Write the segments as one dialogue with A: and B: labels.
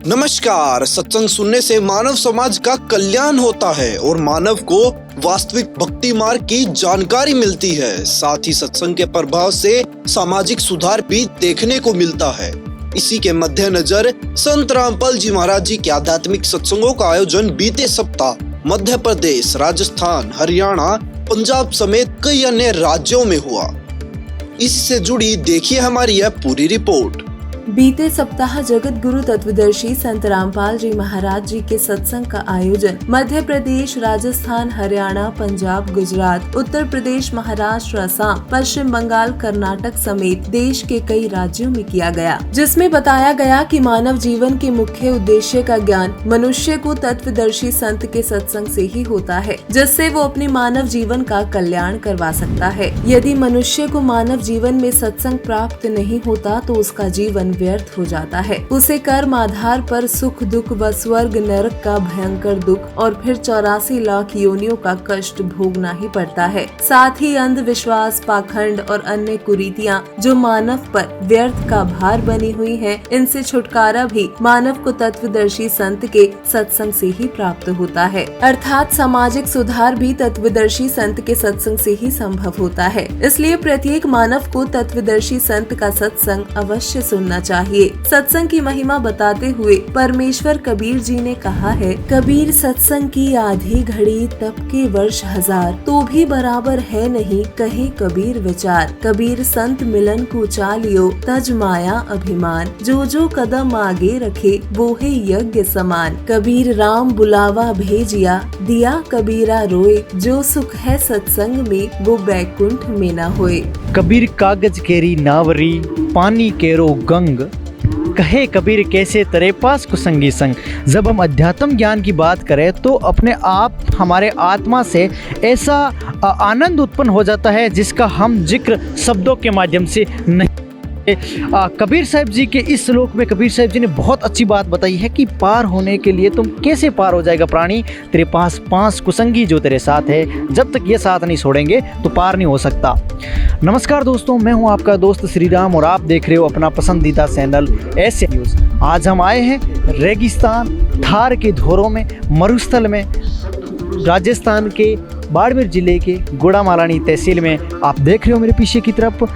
A: नमस्कार। सत्संग सुनने से मानव समाज का कल्याण होता है और मानव को वास्तविक भक्ति मार्ग की जानकारी मिलती है। साथ ही सत्संग के प्रभाव से सामाजिक सुधार भी देखने को मिलता है। इसी के मद्देनजर संत रामपाल जी महाराज जी के आध्यात्मिक सत्संगों का आयोजन बीते सप्ताह मध्य प्रदेश, राजस्थान, हरियाणा, पंजाब समेत कई अन्य राज्यों में हुआ। इससे जुड़ी देखिए हमारी यह पूरी रिपोर्ट।
B: बीते सप्ताह जगत गुरु तत्वदर्शी संत रामपाल जी महाराज जी के सत्संग का आयोजन मध्य प्रदेश, राजस्थान, हरियाणा, पंजाब, गुजरात, उत्तर प्रदेश, महाराष्ट्र, असम, पश्चिम बंगाल, कर्नाटक समेत देश के कई राज्यों में किया गया, जिसमें बताया गया कि मानव जीवन के मुख्य उद्देश्य का ज्ञान मनुष्य को तत्वदर्शी संत के सत्संग से ही होता है, जिससे वो अपने मानव जीवन का कल्याण करवा सकता है। यदि मनुष्य को मानव जीवन में सत्संग प्राप्त नहीं होता तो उसका जीवन व्यर्थ हो जाता है। उसे कर्म आधार पर सुख दुख व स्वर्ग नरक का भयंकर दुख और फिर 84 लाख योनियों का कष्ट भोगना ही पड़ता है। साथ ही अंधविश्वास, पाखंड और अन्य कुरीतियाँ जो मानव पर व्यर्थ का भार बनी हुई हैं, इनसे छुटकारा भी मानव को तत्वदर्शी संत के सत्संग से ही प्राप्त होता है। अर्थात सामाजिक सुधार भी तत्वदर्शी संत के सत्संग से ही संभव होता है। इसलिए प्रत्येक मानव को तत्वदर्शी संत का सत्संग अवश्य सुनना चाहिए। सत्संग की महिमा बताते हुए परमेश्वर कबीर जी ने कहा है, कबीर सत्संग की आधी घड़ी तप के वर्ष हजार, तो भी बराबर है नहीं कहे कबीर विचार। कबीर संत मिलन को चालियो, तज माया अभिमान, जो जो कदम आगे रखे वो है यज्ञ समान। कबीर राम बुलावा भेजिया, दिया कबीरा रोए, जो सुख है सत्संग में वो बैकुंठ में न होए।
C: कबीर कागज केरी नावरी, पानी केरो गंग, कहे कबीर कैसे तेरे पास कुसंगी संग। जब हम अध्यात्म ज्ञान की बात करें तो अपने आप हमारे आत्मा से ऐसा आनंद उत्पन्न हो जाता है जिसका हम जिक्र शब्दों के माध्यम से नहीं। कबीर साहब जी के इस श्लोक में कबीर साहब जी ने बहुत अच्छी बात बताई है कि पार होने के लिए तुम कैसे पार हो जाएगा प्राणी, तेरे पास 5 कुसंगी जो तेरे साथ है, जब तक ये साथ नहीं छोड़ेंगे तो पार नहीं हो सकता। नमस्कार दोस्तों, मैं हूं आपका दोस्त श्री राम और आप देख रहे हो अपना पसंदीदा चैनल ऐसे न्यूज़। आज हम आए हैं रेगिस्तान थार के धोरों में, मरुस्थल में, राजस्थान के बाड़मेर जिले के गुड़ामालानी तहसील में। आप देख रहे हो मेरे पीछे की तरफ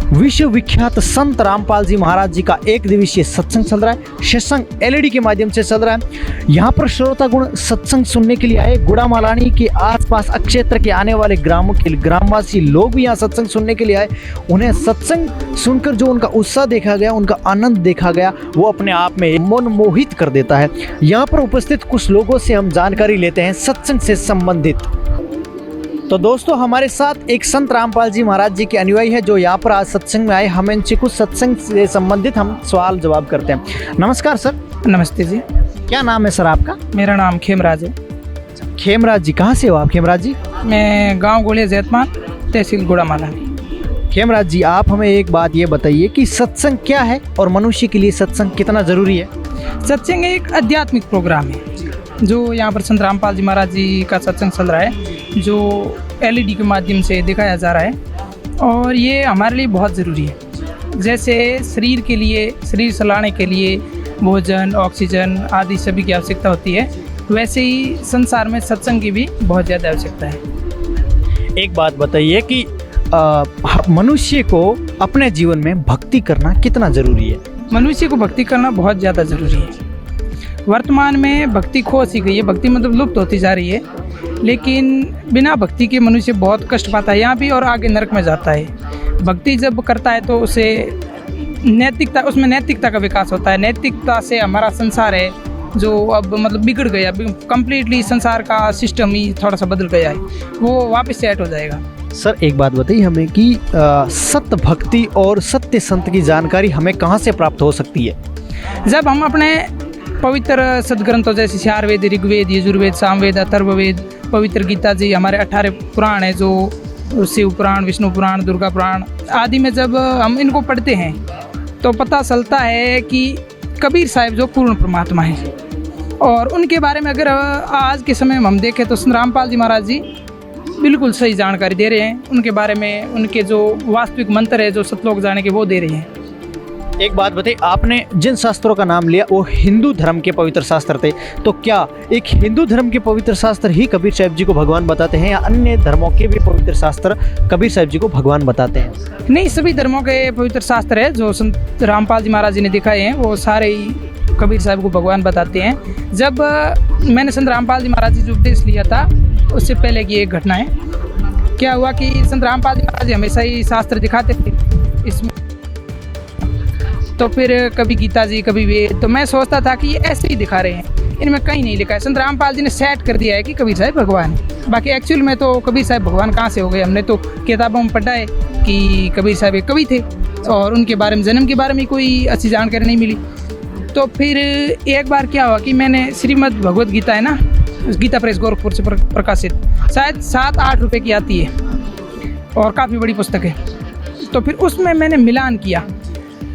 C: विश्व विख्यात संत रामपाल जी महाराज जी का 1 दिवसीय सत्संग चल रहा है। सत्संग एलईडी के माध्यम से चल रहा है। यहाँ पर श्रोतागुण सत्संग सुनने के लिए आए। गुड़ामालानी के आसपास क्षेत्र के आने वाले ग्रामों के ग्रामवासी लोग भी यहाँ सत्संग सुनने के लिए आए। उन्हें सत्संग सुनकर जो उनका उत्साह देखा गया, उनका आनंद देखा गया, वो अपने आप में मनमोहित कर देता है। यहाँ पर उपस्थित कुछ लोगों से हम जानकारी लेते हैं सत्संग से संबंधित। तो दोस्तों, हमारे साथ एक संत रामपाल जी महाराज जी के अनुयायी है जो यहाँ पर आज सत्संग में आए। हम इनसे कुछ सत्संग से संबंधित हम सवाल जवाब करते हैं। नमस्कार सर।
D: नमस्ते जी।
C: क्या नाम है सर आपका?
D: मेरा नाम खेमराज है।
C: खेमराज जी, कहाँ से हो आप खेमराज जी?
D: मैं गांव गोलिया जैतमान, तहसील गुड़ामालानी।
C: खेमराज जी, आप हमें एक बात ये बताइए कि सत्संग क्या है और मनुष्य के लिए सत्संग कितना ज़रूरी है?
D: सत्संग एक आध्यात्मिक प्रोग्राम है जो यहाँ पर संत रामपाल जी महाराज जी का सत्संग चल रहा है, जो एलईडी के माध्यम से दिखाया जा रहा है और ये हमारे लिए बहुत ज़रूरी है। जैसे शरीर के लिए, शरीर चलाने के लिए भोजन, ऑक्सीजन आदि सभी की आवश्यकता होती है, वैसे ही संसार में सत्संग की भी बहुत ज़्यादा आवश्यकता है।
C: एक बात बताइए कि मनुष्य को अपने जीवन में भक्ति करना कितना ज़रूरी है?
D: मनुष्य को भक्ति करना बहुत ज़्यादा ज़रूरी है। वर्तमान में भक्ति खो सी गई है, भक्ति मतलब लुप्त होती जा रही है, लेकिन बिना भक्ति के मनुष्य बहुत कष्ट पाता है यहाँ भी और आगे नरक में जाता है। भक्ति जब करता है तो उसे नैतिकता, उसमें नैतिकता का विकास होता है। नैतिकता से हमारा संसार है जो अब मतलब बिगड़ गया, कम्प्लीटली संसार का सिस्टम ही थोड़ा सा बदल गया है, वो वापस सेट हो जाएगा।
C: सर एक बात बताइए हमें कि सत्य भक्ति और सत्य संत की जानकारी हमें कहाँ से प्राप्त हो सकती है?
D: जब हम अपने पवित्र सदग्रंथों जैसे चारवेद, ऋग्वेद, यजुर्वेद, सामवेद, अथर्ववेद, पवित्र गीता जी, हमारे 18 पुराण हैं जो शिव पुराण, विष्णु पुराण, दुर्गा पुराण आदि में जब हम इनको पढ़ते हैं तो पता चलता है कि कबीर साहब जो पूर्ण परमात्मा है और उनके बारे में अगर आज के समय में हम देखें तो संत रामपाल जी महाराज जी बिल्कुल सही जानकारी दे रहे हैं। उनके बारे में उनके जो वास्तविक मंत्र है जो सतलोक जाने के वो दे रहे हैं।
C: एक बात बताइए, आपने जिन शास्त्रों का नाम लिया वो हिंदू धर्म के पवित्र शास्त्र थे, तो क्या एक हिंदू धर्म के पवित्र शास्त्र ही कबीर साहब जी को भगवान बताते हैं या अन्य धर्मों के भी पवित्र शास्त्र कबीर साहब जी को भगवान बताते हैं?
D: नहीं, सभी धर्मों के पवित्र शास्त्र है जो संत रामपाल जी महाराज जी ने दिखाए हैं वो सारे ही कबीर साहब को भगवान बताते हैं। जब मैंने संत रामपाल जी महाराज जी जो उपदेश लिया था उससे पहले की एक घटना है। क्या हुआ कि संत रामपाल जी महाराज जी हमेशा ही शास्त्र दिखाते थे इसमें, तो फिर कभी गीता जी कभी वेद, तो मैं सोचता था कि ये ऐसे ही दिखा रहे हैं, इनमें कहीं नहीं लिखा है। संत रामपाल जी ने सेट कर दिया है कि कबीर साहब भगवान है। बाकी एक्चुअल में तो कबीर साहब भगवान कहाँ से हो गए? हमने तो किताबों में पढ़ा है कि कबीर साहब एक कवि थे और उनके बारे में, जन्म के बारे में कोई अच्छी जानकारी नहीं मिली। तो फिर एक बार क्या हुआ कि मैंने श्रीमद् भगवद गीता है ना, गीता प्रेस गोरखपुर से प्रकाशित, शायद 7-8 रुपये की आती है और काफ़ी बड़ी पुस्तक है। तो फिर उसमें मैंने मिलान किया,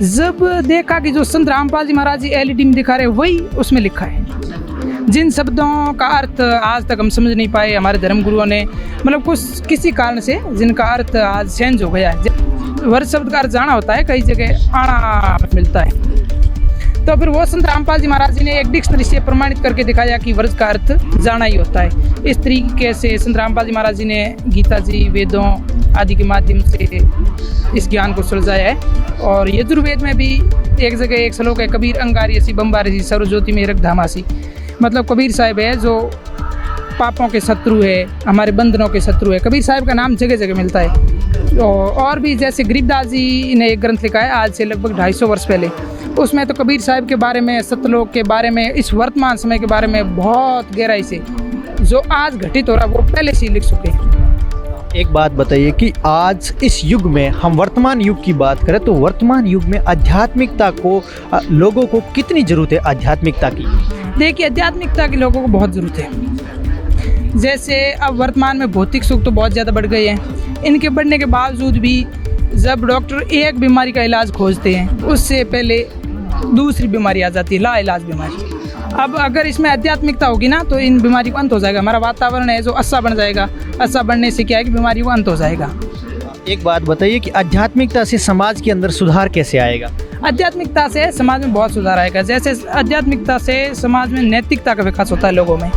D: जब देखा कि जो संत रामपाल जी महाराज जी एलईडी में दिखा रहे वही उसमें लिखा है। जिन शब्दों का अर्थ आज तक हम समझ नहीं पाए, हमारे धर्म गुरुओं ने मतलब कुछ किसी कारण से जिनका अर्थ आज चेंज हो गया है। वर्ड शब्द का अर्थ जाना होता है, कई जगह आना मिलता है। तो फिर वो संत रामपाल जी महाराज जी ने एक डिक्शनरी से प्रमाणित करके दिखाया कि वर्ड का अर्थ जाना ही होता है। इस तरीके से संत रामपाल जी महाराज जी ने गीता जी, वेदों आदि के माध्यम से इस ज्ञान को सुलझाया है। और यजुर्वेद में भी एक जगह एक श्लोक है, कबीर अंगारियसी बम्बारिसी सर्वज्योति में रख धामासी। मतलब कबीर साहब है जो पापों के शत्रु है, हमारे बंधनों के शत्रु है। कबीर साहब का नाम जगह जगह मिलता है। और भी जैसे गरीबदास जी ने एक ग्रंथ लिखा है आज से लगभग 250 वर्ष पहले, उसमें तो कबीर साहब के बारे में, सतलोक के बारे में, इस वर्तमान समय के बारे में बहुत गहराई से जो आज घटित हो रहा है वो पहले से ही लिख चुके हैं।
C: एक बात बताइए कि आज इस युग में, हम वर्तमान युग की बात करें तो वर्तमान युग में आध्यात्मिकता को लोगों को कितनी ज़रूरत है? आध्यात्मिकता की
D: देखिए, आध्यात्मिकता की लोगों को बहुत ज़रूरत है। जैसे अब वर्तमान में भौतिक सुख तो बहुत ज़्यादा बढ़ गए हैं, इनके बढ़ने के बावजूद भी जब डॉक्टर एक बीमारी का इलाज खोजते हैं उससे पहले दूसरी बीमारी आ जाती है, लाइलाज बीमारी। अब अगर इसमें आध्यात्मिकता होगी ना तो इन बीमारी को अंत हो जाएगा। हमारा वातावरण है जो अच्छा बन जाएगा, अच्छा बनने से क्या है कि बीमारी को अंत हो जाएगा।
C: एक बात बताइए कि आध्यात्मिकता से समाज के अंदर सुधार कैसे आएगा?
D: आध्यात्मिकता से समाज में बहुत सुधार आएगा। जैसे आध्यात्मिकता से समाज में नैतिकता का विकास होता है लोगों में,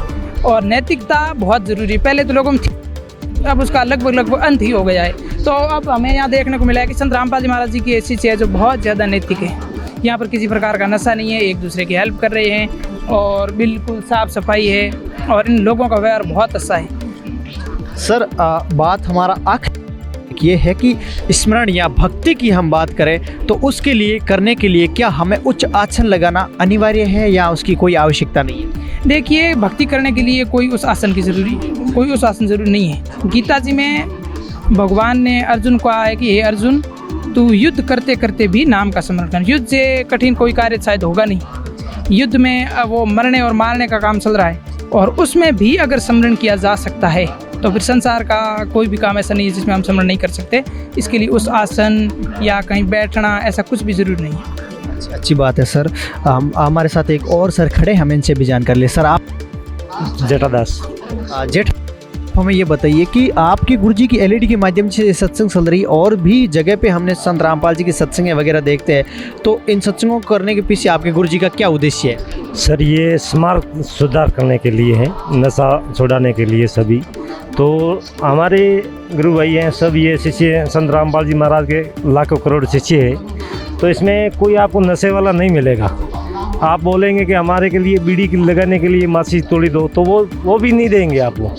D: और नैतिकता बहुत ज़रूरी है। पहले तो लोगों में थी, अब उसका लगभग अंत ही हो गया है। तो अब हमें यहाँ देखने को मिला है कि संत रामपाल जी महाराज जी की ऐसी चीज़ है जो बहुत ज़्यादा नैतिक है। यहाँ पर किसी प्रकार का नशा नहीं है, एक दूसरे की हेल्प कर रहे हैं और बिल्कुल साफ़ सफाई है और इन लोगों का व्यवहार बहुत अच्छा है।
C: सर, बात हमारा आखिर ये है कि स्मरण या भक्ति की हम बात करें तो उसके लिए करने के लिए क्या हमें उच्च आसन लगाना अनिवार्य है या उसकी कोई आवश्यकता नहीं है?
D: देखिए, भक्ति करने के लिए कोई उस आसन जरूरी नहीं है। गीता जी में भगवान ने अर्जुन को कहा है कि हे अर्जुन, तू युद्ध करते करते भी नाम का स्मरण कर। युद्ध से कठिन कोई कार्य शायद होगा नहीं। युद्ध में वो मरने और मारने का काम चल रहा है और उसमें भी अगर स्मरण किया जा सकता है तो फिर संसार का कोई भी काम ऐसा नहीं है जिसमें हम स्मरण नहीं कर सकते। इसके लिए उस आसन या कहीं बैठना ऐसा कुछ भी ज़रूरी नहीं है।
C: अच्छी बात है सर। हमारे साथ एक और सर खड़े, हम इनसे भी जानकारी ले। सर, आप?
E: जेठादास।
C: जेठ, हमें ये बताइए कि आपके गुरुजी की एलईडी के माध्यम से सत्संग चल रही, और भी जगह पे हमने संत रामपाल जी के सत्संग वगैरह देखते हैं, तो इन सत्संगों को करने के पीछे आपके गुरुजी का क्या उद्देश्य है?
E: सर, ये समाज सुधार करने के लिए है, नशा छुड़ाने के लिए सभी। तो हमारे गुरु भाई हैं सब, ये शिष्य हैं संत रामपाल जी महाराज के लाखों करोड़ शिष्य है। तो इसमें कोई आपको नशे वाला नहीं मिलेगा। आप बोलेंगे कि हमारे के लिए बीड़ी लगाने के लिए माची तोड़ी दो, तो वो भी नहीं देंगे आपको।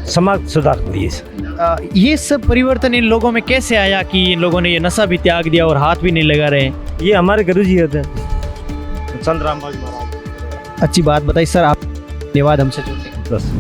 E: समाज सुधार के लिए
C: ये सब परिवर्तन इन लोगों में कैसे आया कि इन लोगों ने ये नशा भी त्याग दिया और हाथ भी नहीं लगा रहे हैं?
E: ये हमारे गुरु जी होते हैं, संत रामपाल जी महाराज।
C: अच्छी बात बताई सर, आप धन्यवाद हमसे जुड़ने के।
E: बस।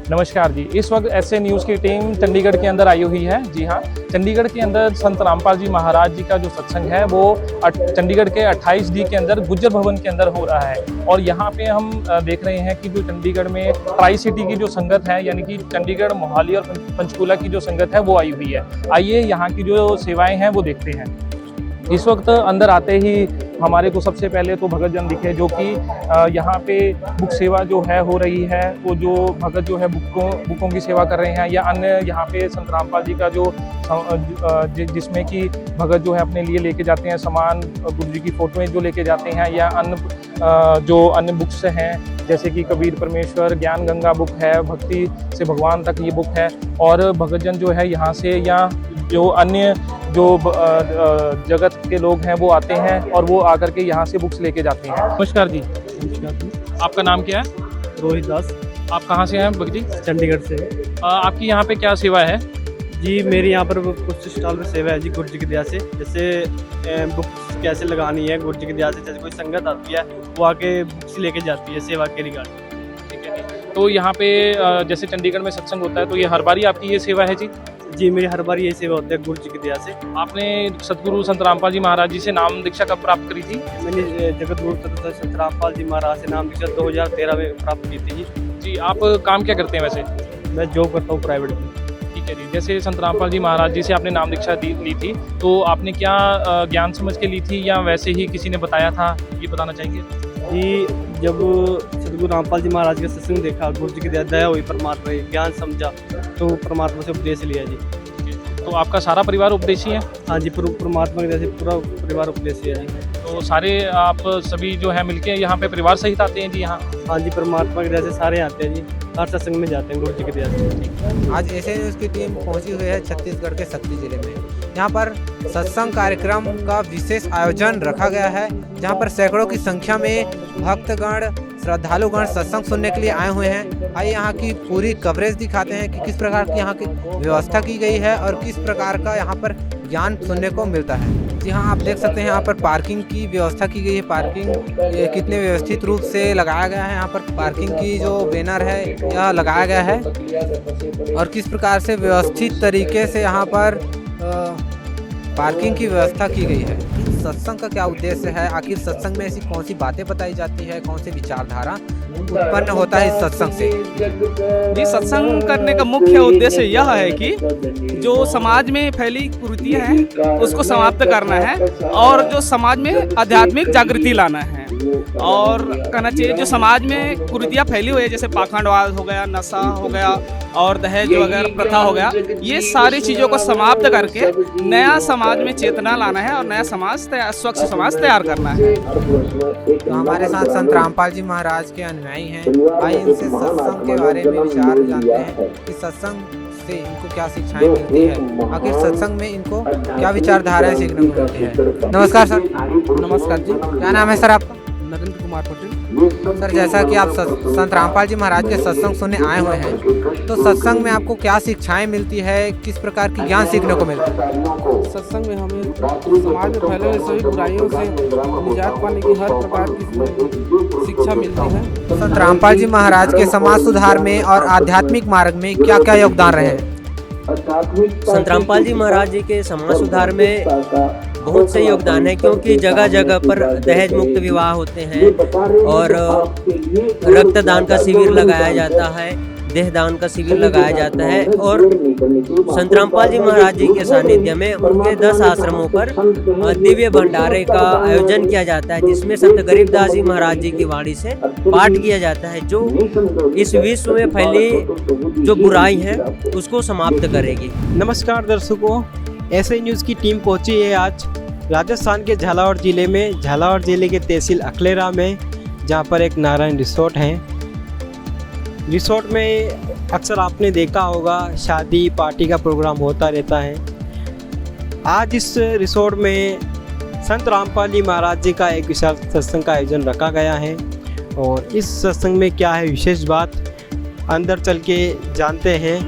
F: नमस्कार जी, इस वक्त ऐसे न्यूज़ की टीम चंडीगढ़ के अंदर आई हुई है। जी हाँ, चंडीगढ़ के अंदर संत रामपाल जी महाराज जी का जो सत्संग है वो चंडीगढ़ के 28D के अंदर गुज्जर भवन के अंदर हो रहा है। और यहाँ पे हम देख रहे हैं कि जो चंडीगढ़ में ट्राई सिटी की जो संगत है, यानी कि चंडीगढ़, मोहाली और पंचकूला की जो संगत है वो आई हुई है। आइए यहाँ की जो सेवाएं हैं वो देखते हैं। इस वक्त अंदर आते ही हमारे को सबसे पहले तो भगत जन दिखे, जो कि यहाँ पे बुक सेवा जो है हो रही है। वो जो भगत जो है बुकों की सेवा कर रहे हैं, या अन्य यहाँ पे संत रामपाल जी का जो जिसमें कि भगत जो है अपने लिए लेके जाते हैं सामान, गुरु जी की फोटोएं जो लेके जाते हैं, या अन्य बुक्स हैं जैसे कि कबीर परमेश्वर, ज्ञान गंगा बुक है, भक्ति से भगवान तक ये बुक है। और भगत जन जो है यहाँ से या जो अन्य जो जगत के लोग हैं वो आते हैं और वो आकर के यहाँ से बुक्स लेके जाते हैं। नमस्कार जी। आपका नाम क्या है?
G: रोहित दास,
F: आप कहाँ से हैं भगत जी?
G: चंडीगढ़ से।
F: आपकी यहाँ पे क्या सेवा है?
G: जी मेरी यहाँ पर कुछ स्टॉल पे सेवा है जी, गुरु जी की दया से। जैसे बुक्स कैसे लगानी है, गुरु जी की दया से जैसे कोई संगत आती है वो आके बुक्स लेके जाती है सेवा के रिगार्डिंग।
F: ठीक है जी। तो यहाँ पे जैसे चंडीगढ़ में सत्संग होता है, तो ये हर बारी आपकी ये सेवा है जी?
G: जी मेरी हर बार यही सेवा होती है गुरु जी की दया से।
F: आपने सतगुरु संत रामपाल जी महाराज जी से नाम दीक्षा कब प्राप्त करी थी?
G: मैंने जगत गुरु तत्व संत रामपाल जी महाराज से नाम दीक्षा 2013 में प्राप्त की थी
F: जी। आप काम क्या करते हैं वैसे?
G: मैं जॉब करता हूँ प्राइवेट में।
F: ठीक है जी। जैसे संत रामपाल जी महाराज जी से आपने नाम दीक्षा ली थी, तो आपने क्या ज्ञान समझ के ली थी या वैसे ही किसी ने बताया था, ये बताना चाहेंगे?
G: जी जब सतगुरु रामपाल जी महाराज का सत्संग देखा, गुरु जी की दया हुई, परमात्मा की ज्ञान समझा, तो परमात्मा से उपदेश लिया जी।
F: तो आपका सारा परिवार उपदेशी है?
G: हाँ जी, परमात्मा की दया से पूरा परिवार उपदेशी है जी।
F: तो सारे आप सभी जो है मिलके यहाँ पे परिवार सहित आते हैं जी यहाँ?
G: हाँ जी, परमात्मा की दया से सारे आते हैं जी, हर सत्संग में जाते हैं गुरु जी की दया से।
H: आज ऐसे न्यूज़ की टीम पहुंची हुई है छत्तीसगढ़ के सक्ती जिले में। यहाँ पर सत्संग कार्यक्रम का विशेष आयोजन रखा गया है, जहाँ पर सैकड़ों की संख्या में भक्तगण, श्रद्धालुगण सत्संग सुनने के लिए आए हुए हैं। आइए यहाँ की पूरी कवरेज दिखाते हैं कि किस प्रकार की यहाँ की व्यवस्था की गई है और किस प्रकार का यहाँ पर ज्ञान सुनने को मिलता है। जी हाँ, आप देख सकते हैं यहाँ पर पार्किंग की व्यवस्था की गई है। पार्किंग कितने व्यवस्थित रूप से लगाया गया है। यहाँ पर पार्किंग की जो बैनर है यह लगाया गया है और किस प्रकार से व्यवस्थित तरीके से यहाँ पर पार्किंग की व्यवस्था की गई है। सत्संग का क्या उद्देश्य है, आखिर सत्संग में ऐसी कौन सी बातें बताई जाती है, कौन सी विचारधारा उत्पन्न होता है इस सत्संग से?
I: जी सत्संग करने का मुख्य उद्देश्य यह है कि जो समाज में फैली कुरीतियां हैं उसको समाप्त करना है और जो समाज में आध्यात्मिक जागृति लाना है। और कहना चाहिए जो समाज में कुरीतियां फैली हुई है, जैसे पाखंडवाद हो गया, नशा हो गया और दहेज वगैरह प्रथा हो गया, ये सारी चीज़ों को समाप्त करके नया समाज में चेतना लाना है और नया समाज स्वच्छ समाज तैयार करना है।
H: तो हमारे साथ संत रामपाल जी महाराज के अनुयायी हैं। आइए इनसे सत्संग के बारे में विचार जानते हैं कि सत्संग से इनको क्या शिक्षाएं मिलती है, आखिर सत्संग में इनको क्या विचारधाराएं सीखने को मिलती है। नमस्कार सर।
I: नमस्कार जी।
H: क्या नाम है सर आपका?
I: नरेंद्र कुमार पटेल।
H: सर जैसा कि आप संत रामपाल जी महाराज के सत्संग सुनने आए हुए हैं, तो सत्संग में आपको क्या शिक्षाएं मिलती है, किस प्रकार की ज्ञान सीखने को मिलता है?
I: सत्संग में हमें समाज में फैले हुए सभी बुराइयों से निजात पाने की हर प्रकार की शिक्षा मिलती है।
H: तो संत रामपाल जी महाराज के समाज सुधार में और आध्यात्मिक मार्ग में क्या क्या योगदान रहे हैं?
J: संत रामपाल जी महाराज जी के समाज सुधार में बहुत से योगदान है, क्योंकि जगह जगह पर दहेज मुक्त विवाह होते हैं और रक्तदान का शिविर लगाया जाता है, देहदान का शिविर लगाया जाता है। और संत रामपाल जी महाराज जी के सानिध्य में उनके 10 आश्रमों पर दिव्य भंडारे का आयोजन किया जाता है, जिसमें संत गरीबदास जी महाराज जी की वाणी से पाठ किया जाता है, जो इस विश्व में फैली जो बुराई है उसको समाप्त करेगी।
G: नमस्कार दर्शकों, ऐसे न्यूज़ की टीम पहुंची है आज राजस्थान के झालावाड़ ज़िले में, झालावाड़ ज़िले के तहसील अखलेरा में, जहां पर एक नारायण रिसोर्ट है। रिसोर्ट में अक्सर आपने देखा होगा शादी पार्टी का प्रोग्राम होता रहता है। आज इस रिसोर्ट में संत रामपाल जी महाराज जी का एक विशाल सत्संग का आयोजन रखा गया है और इस सत्संग में क्या है विशेष बात, अंदर चल के जानते हैं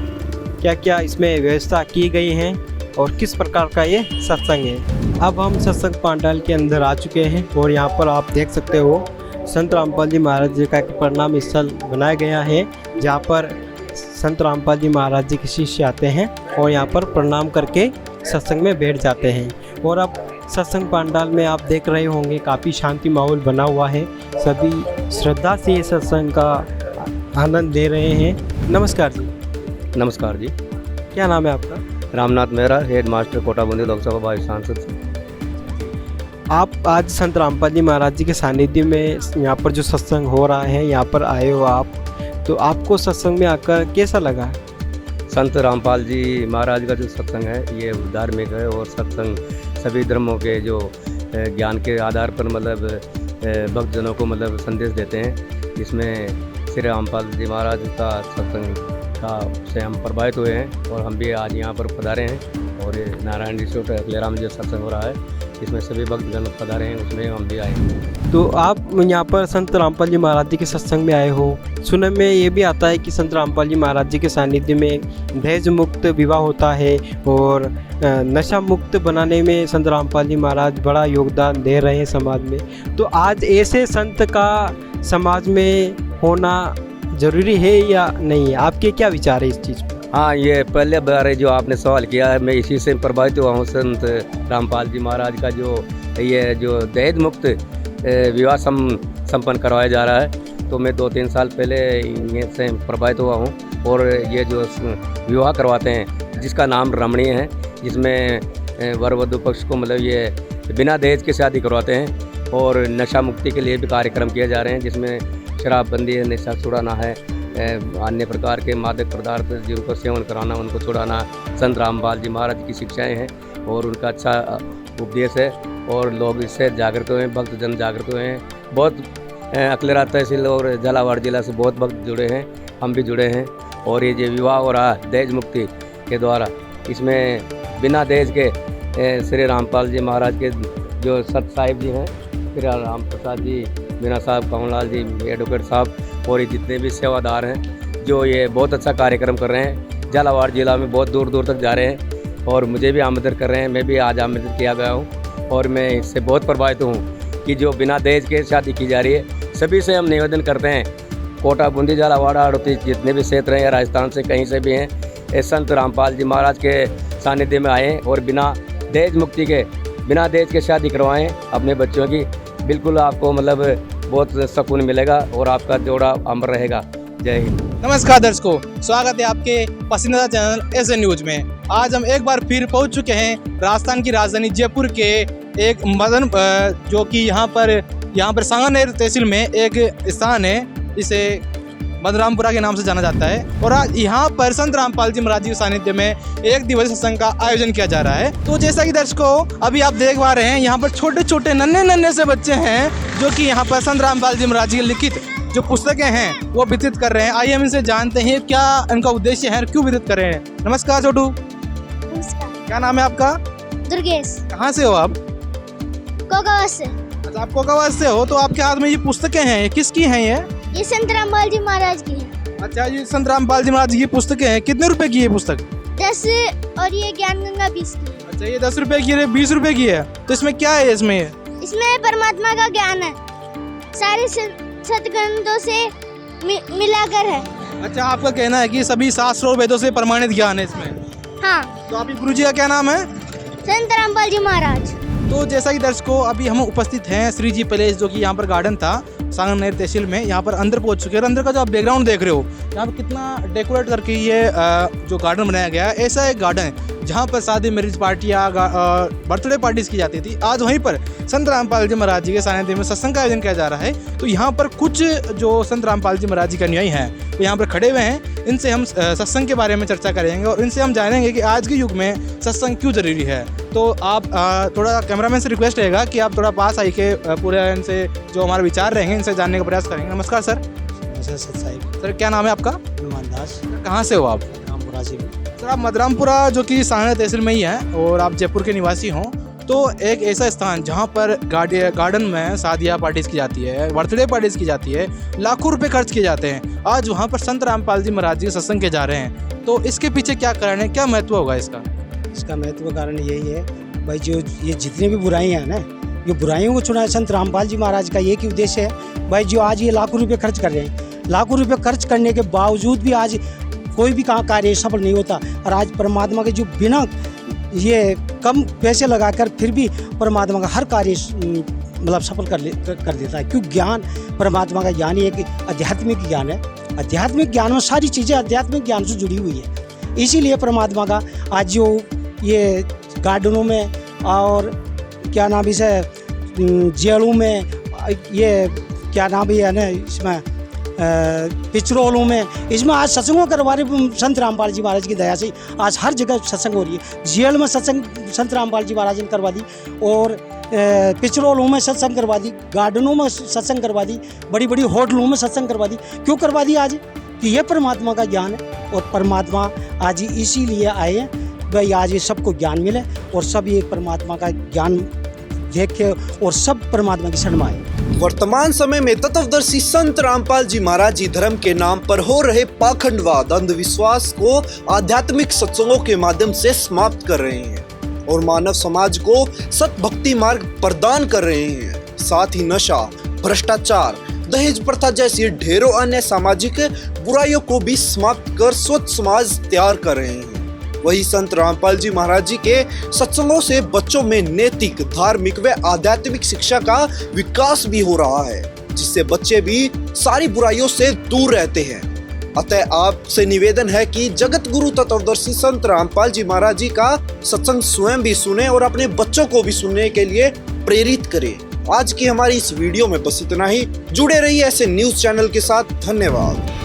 G: क्या क्या इसमें व्यवस्था की गई है और किस प्रकार का ये सत्संग है। अब हम सत्संग पंडाल के अंदर आ चुके हैं और यहाँ पर आप देख सकते हो संत रामपाल जी महाराज जी का एक प्रणाम स्थल बनाया गया है, जहाँ पर संत रामपाल जी महाराज जी के शिष्य आते हैं और यहाँ पर प्रणाम करके सत्संग में बैठ जाते हैं। और अब सत्संग पंडाल में आप देख रहे होंगे काफ़ी शांति माहौल बना हुआ है, सभी श्रद्धा से ये सत्संग का आनंद ले रहे हैं। नमस्कार जी।
K: नमस्कार जी।
G: क्या नाम है आपका?
K: रामनाथ मेहरा, हेड मास्टर कोटा बूंदी लोकसभा 22 सांसद।
G: आप आज संत रामपाल जी महाराज जी के सानिध्य में यहाँ पर जो सत्संग हो रहा है, यहाँ पर आए हो आप, तो आपको सत्संग में आकर कैसा लगा?
K: संत रामपाल जी महाराज का जो सत्संग है ये धार्मिक है और सत्संग सभी धर्मों के जो ज्ञान के आधार पर मतलब भक्तजनों को मतलब संदेश देते हैं। इसमें श्री रामपाल जी महाराज का सत्संग का से हम प्रभावित हुए हैं और हम भी आज यहाँ पर पधारे हैं। और ये नारायण रिसोर्ट अखलेरा में जो सत्संग हो रहा है इसमें सभी भक्तजन पधारे हैं, उसमें हम भी आए हैं।
G: तो आप यहाँ पर संत रामपाल जी महाराज जी के सत्संग में आए हो, सुनने में ये भी आता है कि संत रामपाल जी महाराज जी के सानिध्य में दहेज मुक्त विवाह होता है और नशा मुक्त बनाने में संत रामपाल जी महाराज बड़ा योगदान दे रहे हैं समाज में। तो आज ऐसे संत का समाज में होना ज़रूरी है या नहीं है? आपके क्या विचार है इस चीज़ पर?
K: हाँ, ये पहले बार जो आपने सवाल किया है मैं इसी से प्रभावित हुआ हूँ। संत रामपाल जी महाराज का जो दहेज मुक्त विवाह संपन्न करवाया जा रहा है, तो मैं 2-3 साल पहले ये से प्रभावित हुआ हूँ। और ये जो विवाह करवाते हैं जिसका नाम रमणीय है, जिसमें वर वधू पक्ष को मतलब ये बिना दहेज के शादी करवाते हैं। और नशा मुक्ति के लिए भी कार्यक्रम किए जा रहे हैं, जिसमें शराबबंदी है, नशा छुड़ाना है, अन्य प्रकार के मादक पदार्थ जिनको सेवन कराना उनको छुड़ाना संत रामपाल जी महाराज की शिक्षाएं हैं और उनका अच्छा उपदेश है। और लोग इससे जागृत हुए हैं, भक्तजन जागृत हुए हैं। बहुत अखलेरा तहसील और झालावाड़ जिला से बहुत भक्त जुड़े हैं, हम भी जुड़े हैं। और ये जो विवाह हो रहा है दहेज मुक्ति के द्वारा, इसमें बिना दहेज के श्री रामपाल जी महाराज के जो सत साहिब जी हैं, श्री राम प्रसाद जी, मीना साहब, कमललाल जी, एडवोकेट साहब और ये जितने भी सेवादार हैं जो ये बहुत अच्छा कार्यक्रम कर रहे हैं। झालावाड़ जिला में बहुत दूर दूर तक जा रहे हैं और मुझे भी आमंत्रित कर रहे हैं। मैं भी आज आमंत्रित किया गया हूँ और मैं इससे बहुत प्रभावित हूँ कि जो बिना दहेज के शादी की जा रही है। सभी से हम निवेदन करते हैं, कोटा, बूंदी, झालावाड़, हड़ौती जितने भी क्षेत्र हैं या राजस्थान से कहीं से भी हैं, इस संत रामपाल जी महाराज के सानिध्य में आएँ और बिना दहेज के शादी करवाएँ अपने बच्चों की। बिल्कुल आपको मतलब बहुत सुकून मिलेगा और आपका जोड़ा अमर रहेगा। जय हिंद।
L: नमस्कार दर्शकों, स्वागत है आपके पसंदीदा चैनल एसए न्यूज में। आज हम एक बार फिर पहुंच चुके हैं राजस्थान की राजधानी जयपुर के एक मदन जो कि यहाँ पर सांगानेर तहसील में एक स्थान है, इसे मदरामपुरा के नाम से जाना जाता है। और आज यहाँ पर संत रामपाल जी महाराज जी के सानिध्य में एक दिवसीय सत्संग का आयोजन किया जा रहा है। तो जैसा कि दर्शकों अभी आप देख पा रहे हैं, यहाँ पर छोटे छोटे नन्हे से बच्चे हैं जो कि यहाँ पर संत रामपाल जी महाराज जी के लिखित जो पुस्तकें हैं वो वितरित कर रहे हैं। आइए हम इनसे जानते हैं क्या इनका उद्देश्य है और क्यों वितरित कर रहे हैं। नमस्कार छोटू।
M: नमस्कार।
L: क्या नाम है आपका?
M: दुर्गेश।
L: कहाँ से हो आप?
M: कोकावास से।
L: अच्छा, आप कोकावास से हो। तो आपके हाथ में ये पुस्तकें हैं, ये किसकी हैं?
M: ये संत रामपाल जी महाराज की है।
L: अच्छा, ये संत रामपाल जी महाराज की पुस्तकें हैं। कितने रुपए की है पुस्तक?
M: 10 और ये ज्ञान गंगा 20 की है।
L: अच्छा, ये 10 रुपए की है, 20 रुपए की है। तो इसमें क्या है?
M: इसमें परमात्मा का ज्ञान है, सारे सतग्रंथों से मिलाकर है।
L: अच्छा, आपका कहना है कि सभी शास्त्रों और वेदों से प्रमाणित ज्ञान है इसमें?
M: हाँ।
L: तो आपके गुरुजी का क्या नाम है?
M: संत रामपाल जी महाराज।
L: तो जैसा कि दर्शकों अभी हम उपस्थित हैं श्री जी पैलेस, जो कि यहाँ पर गार्डन था सांगानेर तहसील में। यहाँ पर अंदर पहुँच चुके हैं। अंदर का जो आप बैकग्राउंड देख रहे हो, यहाँ पर कितना डेकोरेट करके ये जो गार्डन बनाया गया है। ऐसा एक गार्डन है जहाँ पर शादी, मैरिज पार्टियाँ, बर्थडे पार्टीज की जाती थी। आज वहीं पर संत रामपाल जी महाराज जी के सानिध्य में सत्संग का आयोजन किया जा रहा है। तो यहाँ पर कुछ जो संत रामपाल जी महाराज जी के अनुयायी हैं वो यहाँ पर खड़े हुए हैं। इनसे हम सत्संग के बारे में चर्चा करेंगे और इनसे हम जानेंगे कि आज के युग में सत्संग क्यों जरूरी है। तो आप थोड़ा कैमरामैन से रिक्वेस्ट रहेगा कि आप थोड़ा पास आई के पूरे इनसे जो हमारे विचार रहेंगे इनसे जानने का प्रयास करेंगे। नमस्कार सर। सर, क्या नाम है आपका?
N: हनुमान दास।
L: कहाँ से हो आप?
N: मदरामपुरा से।
L: सर, आप मदरामपुरा जो कि सांगानेर तहसील में ही है और आप जयपुर के निवासी हों, तो एक ऐसा स्थान जहाँ पर गार्डन में शादियाँ पार्टीज की जाती है, बर्थडे पार्टीज की जाती है, लाखों रुपए खर्च किए जाते हैं, आज वहाँ पर संत रामपाल जी महाराज जी के सत्संग के जा रहे हैं। तो इसके पीछे क्या कारण है, क्या महत्व होगा इसका?
N: इसका महत्व कारण यही है भाई, जो ये जितने भी बुराइयाँ हैं ना, ये बुराइयों को छुड़ाना संत रामपाल जी महाराज का एक ही उद्देश्य है भाई। जो आज ये लाखों रुपए खर्च कर रहे हैं, लाखों रुपए खर्च करने के बावजूद भी आज कोई भी कार्य सफल नहीं होता। और आज परमात्मा के जो बिना ये कम पैसे लगाकर फिर भी परमात्मा का हर कार्य मतलब सफल कर देता है। क्यों? ज्ञान परमात्मा का ज्ञान ही एक आध्यात्मिक ज्ञान है। आध्यात्मिक ज्ञान में सारी चीज़ें आध्यात्मिक ज्ञान से जुड़ी हुई है। इसीलिए परमात्मा का आज जो ये गार्डनों में और क्या नाम इसे जेलों में ये क्या नाम है ना इसमें पिछड़ोलों में, इसमें आज सत्संगों करवा रहे संत रामपाल जी महाराज की दया से आज हर जगह सत्संग हो रही है। जेल में सत्संग संत रामपाल जी महाराज ने करवा दी और पिछड़ोलों में सत्संग करवा दी, गार्डनों में सत्संग करवा दी, बड़ी बड़ी होटलों में सत्संग करवा दी। क्यों करवा दी? आज कि ये परमात्मा का ज्ञान है और परमात्मा आज इसीलिए आए हैं भाई आज ये सबको ज्ञान मिले और सब ये परमात्मा का ज्ञान देखे और सब परमात्मा की शरण में आए।
A: वर्तमान समय में तत्वदर्शी संत रामपाल जी महाराज जी धर्म के नाम पर हो रहे पाखंडवाद, अंधविश्वास को आध्यात्मिक सत्संगों के माध्यम से समाप्त कर रहे हैं और मानव समाज को सत भक्ति मार्ग प्रदान कर रहे हैं। साथ ही नशा, भ्रष्टाचार, दहेज प्रथा जैसी ढेरों अन्य सामाजिक बुराइयों को भी समाप्त कर स्वच्छ समाज तैयार कर रहे हैं। वही संत रामपाल जी महाराज जी के सत्संगों से बच्चों में नैतिक, धार्मिक व आध्यात्मिक शिक्षा का विकास भी हो रहा है, जिससे बच्चे भी सारी बुराइयों से दूर रहते हैं। अतः आपसे निवेदन है कि जगत गुरु तत्वदर्शी संत रामपाल जी महाराज जी का सत्संग स्वयं भी सुने और अपने बच्चों को भी सुनने के लिए प्रेरित करें। आज की हमारी इस वीडियो में बस इतना ही। जुड़े रहिए ऐसे न्यूज चैनल के साथ। धन्यवाद।